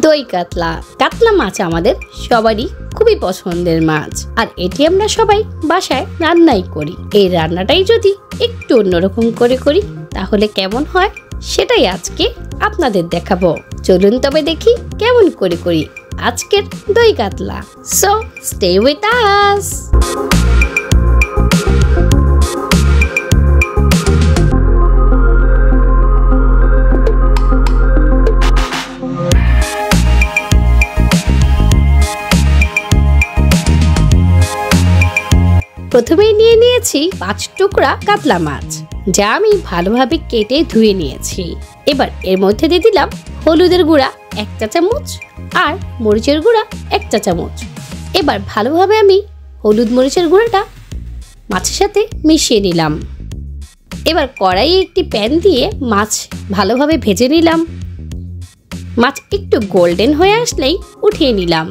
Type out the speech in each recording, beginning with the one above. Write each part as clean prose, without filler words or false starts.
দই কাতলা। কাতলা মাছ আমাদের সবারই খুবই পছন্দের মাছ, আর এটি আমরা সবাই বাসায় রান্নাই করি। এই রান্নাটাই যদি একটু অন্যরকম করে করি তাহলে কেমন হয় সেটাই আজকে আপনাদের দেখাবো। চলুন তবে দেখি কেমন করে করি আজকের দই কাতলা। So stay with us. প্রথমেই নিয়ে নিয়েছি 5 টুকরা কাতলা মাছ, যা আমি ভালোভাবে কেটে ধুয়ে নিয়েছি। এবার এর মধ্যে দিয়ে দিলাম হলুদের গুঁড়া 1 চা চামচ আর মরিচের গুঁড়া 1 চা চামচ। এবার ভালোভাবে আমি হলুদ মরিচের গুঁড়াটা মাছের সাথে মিশিয়ে নিলাম। এবার কড়াইয়ে একটি প্যান দিয়ে মাছ ভালোভাবে ভেজে নিলাম। মাছ একটু গোল্ডেন হয়ে আসলেই উঠিয়ে নিলাম।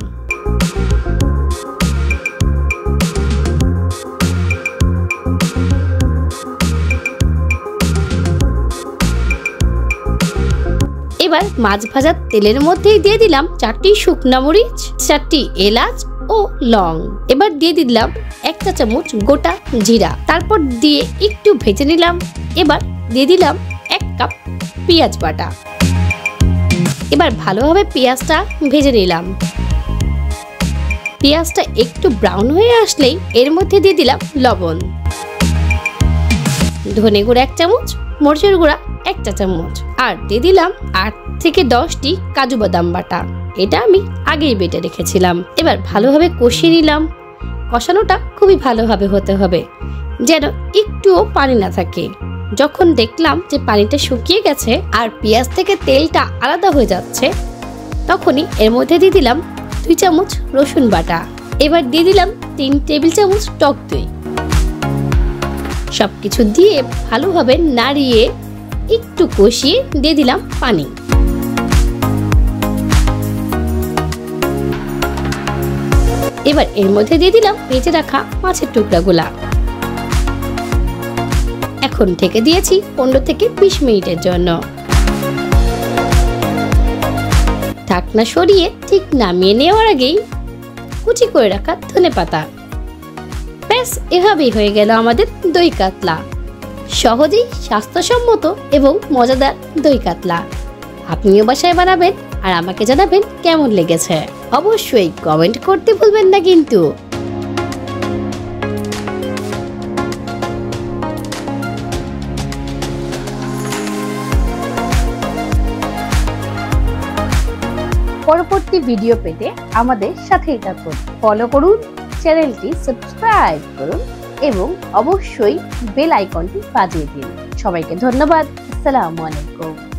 এবার মাছ ভাজার তেলের মধ্যেই দিয়ে দিলাম 4টি শুকনা মরিচ, 4টি এলাচ ও লং। এবার দিয়ে দিলাম 1 চা চামচ গোটা জিরা। তারপর দিয়ে একটু ভেজে নিলাম। এবার দিয়ে দিলাম 1 কাপ পেঁয়াজ বাটা। এবার ভালোভাবে পেঁয়াজটা ভেজে নিলাম। পেঁয়াজটা একটু ব্রাউন হয়ে আসলেই এর মধ্যে দিয়ে দিলাম লবণ, ধনে গুঁড়া 1 চামচ, মরিচের গুঁড়া 1 চা চামচ, আর দিয়ে দিলাম 8 থেকে 10টি কাজু বাদাম বাটা। এটা আমি আগেই বেটে রেখেছিলাম। এবার ভালোভাবে কষিয়ে নিলাম। কষানোটা খুবই ভালোভাবে হতে হবে, যেন একটুও পানি না থাকে। যখন দেখলাম যে পানিটা শুকিয়ে গেছে আর পেঁয়াজ থেকে তেলটা আলাদা হয়ে যাচ্ছে, তখনই এর মধ্যে দিয়ে দিলাম 2 চামচ রসুন বাটা। এবার দিয়ে দিলাম 3 টেবিল চামচ টক দই। সবকিছু দিয়ে ভালোভাবে নাড়িয়ে একটু কষিয়ে দিয়ে দিলাম পানি। এবার এর মধ্যে দিয়ে দিলাম ভেজে রাখা মাছের টুকরাগুলা। এখন ঢেকে দিয়েছি 15 থেকে 20 মিনিটের জন্য। ঢাকনা সরিয়ে ঠিক নামিয়ে নেওয়ার আগেই কুচি করে রাখা ধনেপাতা। ব্যাস, এভাবেই হয়ে গেল আমাদের দই কাতলা। সহজেই স্বাস্থ্যসম্মত এবং মজাদার দই কাতলা। আপনিও বাসায় বানাবেন আর আমাকে জানাবেন কেমন লেগেছে। অবশ্যই কমেন্ট করতে ভুলবেন না কিন্তু। পরবর্তী ভিডিও পেতে আমাদের সাথেই থাকুন। ফলো করুন, চ্যানেলটি সাবস্ক্রাইব করুন এবং অবশ্যই বেল আইকনটি বাজিয়ে দিন। সবাইকে ধন্যবাদ। আসসালামু আলাইকুম।